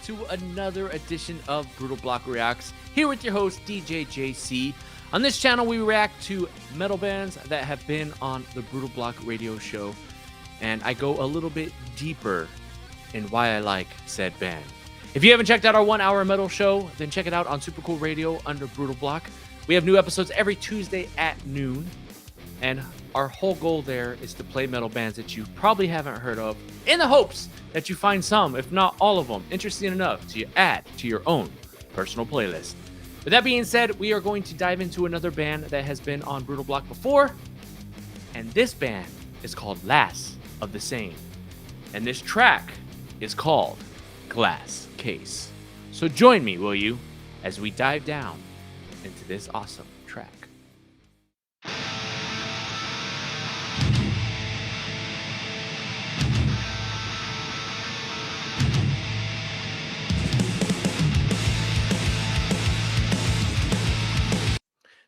to another edition of Brootal Block Reacts, here with your host, DJJC. On this channel, we react to metal bands that have been on the Brootal Block radio show, and I go a little bit deeper in why I like said band. If you haven't checked out our 1 hour metal show, then check it out on Super Cool Radio under Brootal Block. We have new episodes every Tuesday at noon, and our whole goal there is to play metal bands that you probably haven't heard of, in the hopes that you find some, if not all of them, interesting enough to add to your own personal playlist. With that being said, we are going to dive into another band that has been on Brootal Block before, and this band is called Last of the Sane, and this track is called Glass Case. So join me, will you, as we dive down into this awesome track.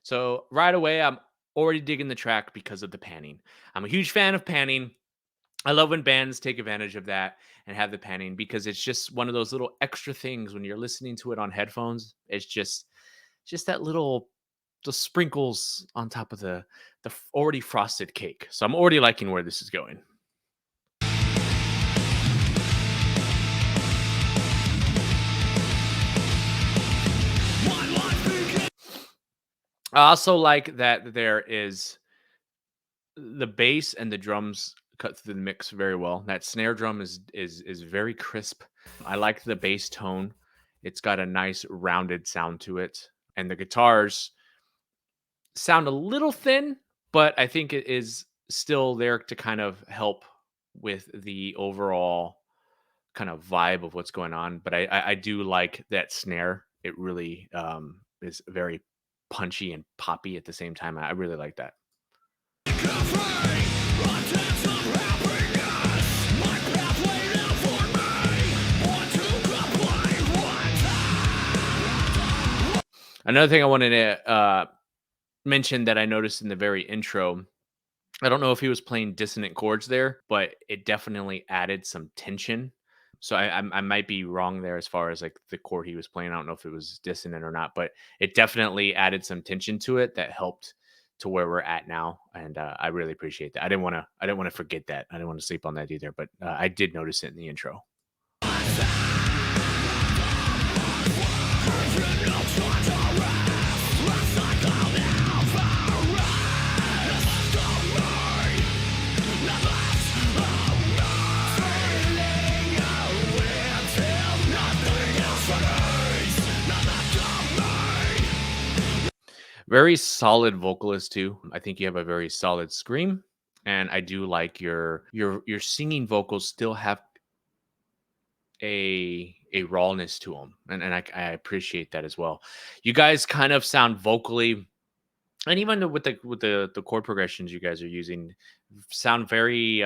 So right away, I'm already digging the track because of the panning. I'm a huge fan of panning. I love when bands take advantage of that and have the panning because it's just one of those little extra things when you're listening to it on headphones. It's just that little, the sprinkles on top of the already frosted cake. So I'm already liking where this is going. I also like that there is the bass and the drums cut through the mix very well. That snare drum is very crisp. I like the bass tone. It's got a nice rounded sound to it. And the guitars sound a little thin, but I think it is still there to kind of help with the overall kind of vibe of what's going on. But I do like that snare. It really is very punchy and poppy at the same time. I really like that. Another thing I wanted to mention that I noticed in the very intro, I don't know if he was playing dissonant chords there, but it definitely added some tension. So I might be wrong there as far as like the chord he was playing. I don't know if it was dissonant or not, but it definitely added some tension to it that helped to where we're at now, and I really appreciate that. I didn't want to forget that. I didn't want to sleep on that either, but I did notice it in the intro. Very solid vocalist too. I think you have a very solid scream, and I do like your singing vocals still have a rawness to them, and I appreciate that as well. You guys kind of sound vocally, and even with the chord progressions you guys are using, sound very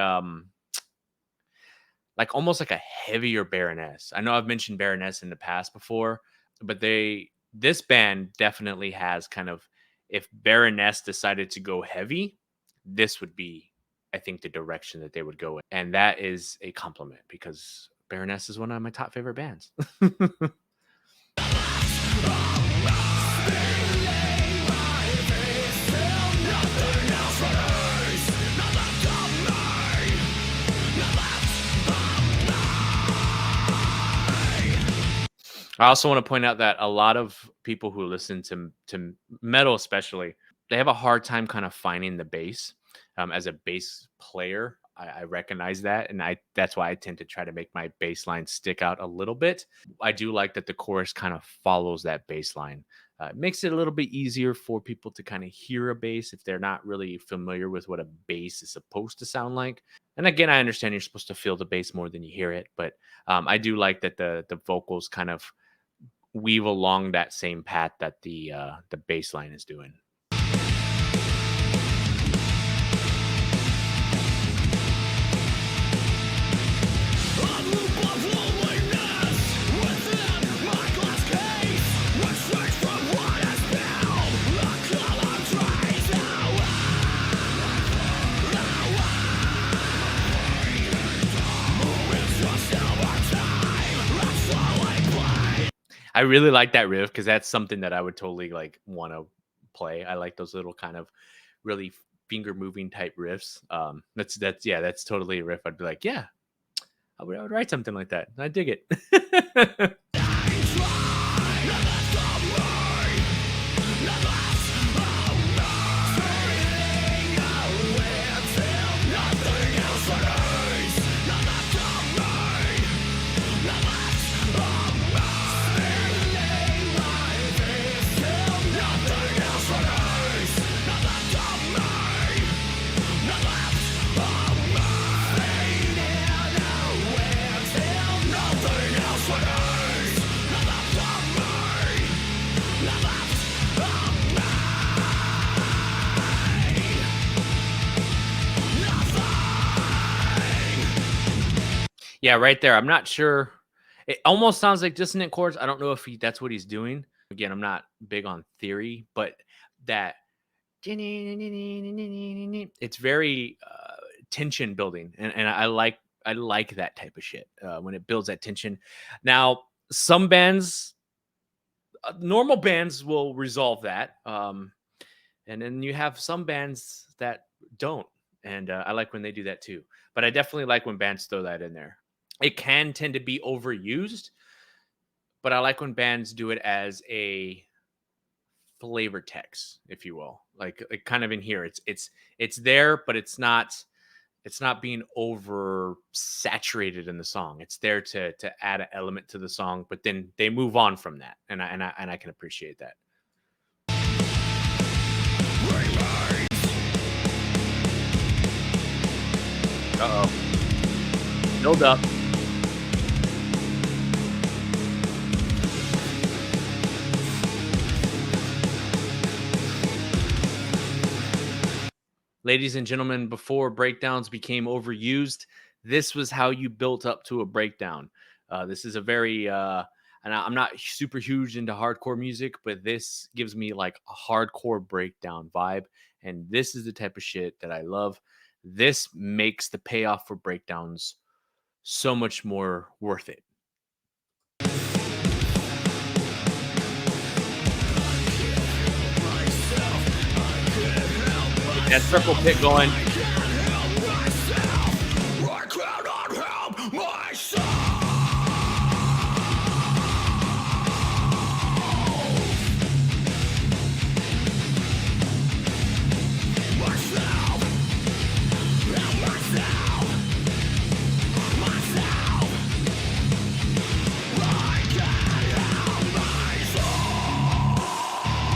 like almost like a heavier Baroness. I know I've mentioned Baroness in the past before, but this band definitely has kind of, if Baroness decided to go heavy, this would be, I think, the direction that they would go in. And that is a compliment because Baroness is one of my top favorite bands. I also want to point out that a lot of people who listen to metal, especially, they have a hard time kind of finding the bass. As a bass player, I recognize that, and that's why I tend to try to make my bass line stick out a little bit. I do like that the chorus kind of follows that bass line. It makes it a little bit easier for people to kind of hear a bass if they're not really familiar with what a bass is supposed to sound like. And again, I understand you're supposed to feel the bass more than you hear it, but I do like that the vocals kind of weave along that same path that the bass line is doing. I really like that riff because that's something that I would totally like want to play. I like those little kind of really finger moving type riffs. That's yeah, that's totally a riff. I'd be like, yeah, I would write something like that. I dig it. Yeah, right there. I'm not sure. It almost sounds like dissonant chords. I don't know if that's what he's doing. Again, I'm not big on theory, but that it's very tension building, and I like that type of shit when it builds that tension. Now, some bands, normal bands, will resolve that, and then you have some bands that don't, and I like when they do that too. But I definitely like when bands throw that in there. It can tend to be overused, but I like when bands do it as a flavor text, if you will. Like kind of in here. It's there, but it's not being over saturated in the song. It's there to add an element to the song, but then they move on from that. And I can appreciate that. Uh-oh. Build up. Ladies and gentlemen, before breakdowns became overused, this was how you built up to a breakdown. This is a very, and I'm not super huge into hardcore music, but this gives me like a hardcore breakdown vibe. And this is the type of shit that I love. This makes the payoff for breakdowns so much more worth it. Get that circle pit going.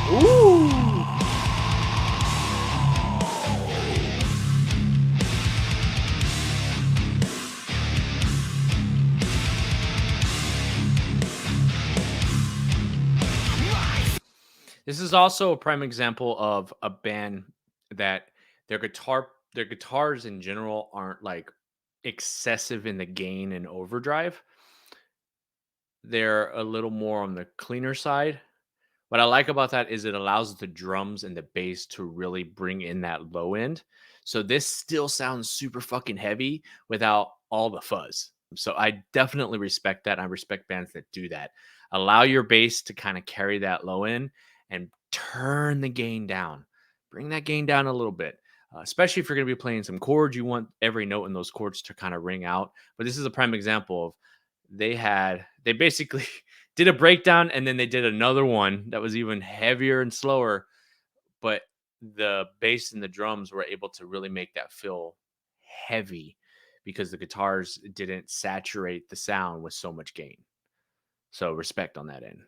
Ooh. This is also a prime example of a band that their guitars in general aren't like excessive in the gain and overdrive. They're a little more on the cleaner side. What I like about that is it allows the drums and the bass to really bring in that low end. So this still sounds super fucking heavy without all the fuzz. So I definitely respect that. I respect bands that do that. Allow your bass to kind of carry that low end and turn the gain down. Bring that gain down a little bit. Especially if you're going to be playing some chords, you want every note in those chords to kind of ring out. But this is a prime example of they basically did a breakdown and then they did another one that was even heavier and slower, but the bass and the drums were able to really make that feel heavy because the guitars didn't saturate the sound with so much gain. So respect on that end.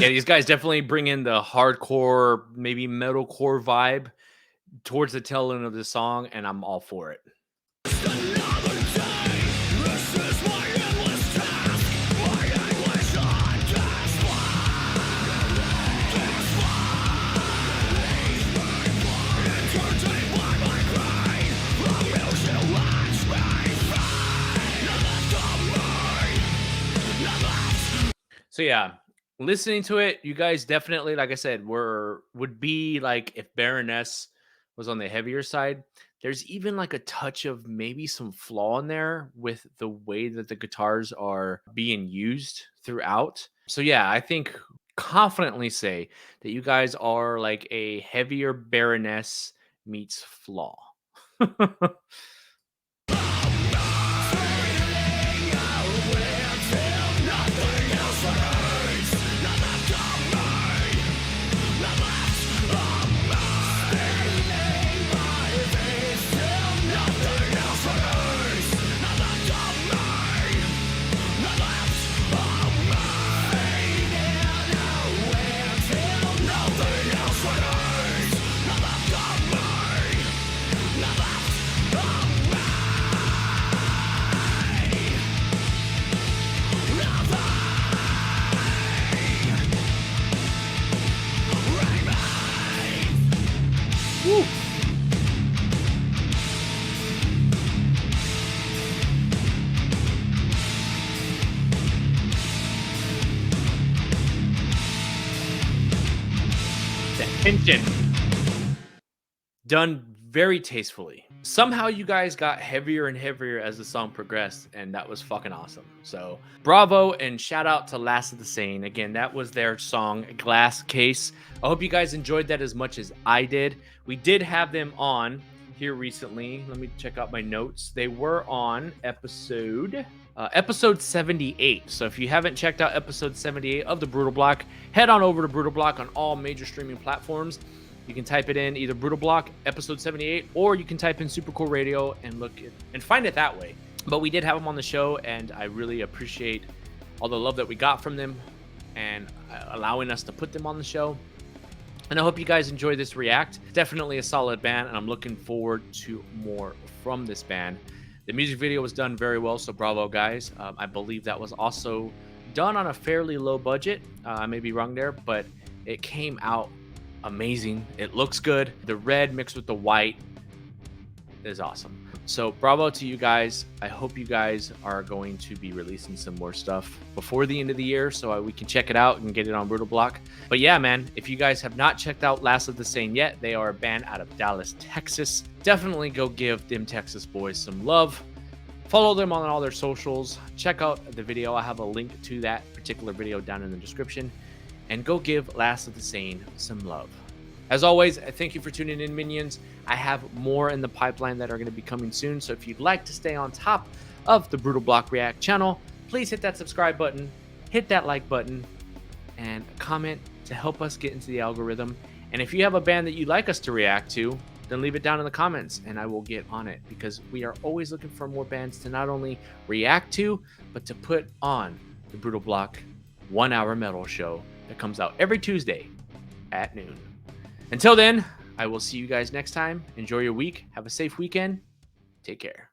Yeah, these guys definitely bring in the hardcore, maybe metalcore vibe towards the tail end of the song, and I'm all for it. So yeah, listening to it, you guys definitely, like I said, would be like if Baroness was on the heavier side. There's even like a touch of maybe some flaw in there with the way that the guitars are being used throughout. So yeah, I think confidently say that you guys are like a heavier Baroness meets flaw. Woo. That tension done very tastefully. Somehow you guys got heavier and heavier as the song progressed, and that was fucking awesome. So bravo and shout out to Last of the Sane. Again, that was their song Glass Case. I hope you guys enjoyed that as much as I did. We did have them on here recently. Let me check out my notes. They were on episode 78. So if you haven't checked out episode 78 of the Brootal Block, head on over to Brootal Block on all major streaming platforms. You can type it in either Brootal Block episode 78, or you can type in Super Cool Radio and look it and find it that way. But we did have them on the show, and I really appreciate all the love that we got from them and allowing us to put them on the show. And I hope you guys enjoy this react. Definitely a solid band, and I'm looking forward to more from this band. The music video was done very well, so bravo, guys. I believe that was also done on a fairly low budget. I may be wrong there, but it came out amazing. It looks good. The red mixed with the white is awesome. So bravo to you guys. I hope you guys are going to be releasing some more stuff before the end of the year so we can check it out and get it on Brootal Block. But yeah, man, if you guys have not checked out Last of the Sane yet, they are a band out of Dallas, Texas. Definitely go give them Texas boys some love. Follow them on all their socials. Check out the video. I have a link to that particular video down in the description. And go give Last of the Sane some love. As always, thank you for tuning in, minions. I have more in the pipeline that are going to be coming soon. So if you'd like to stay on top of the Brootal Block React channel, please hit that subscribe button, hit that like button, and comment to help us get into the algorithm. And if you have a band that you'd like us to react to, then leave it down in the comments and I will get on it, because we are always looking for more bands to not only react to, but to put on the Brootal Block 1 hour metal show that comes out every Tuesday at noon. Until then, I will see you guys next time. Enjoy your week. Have a safe weekend. Take care.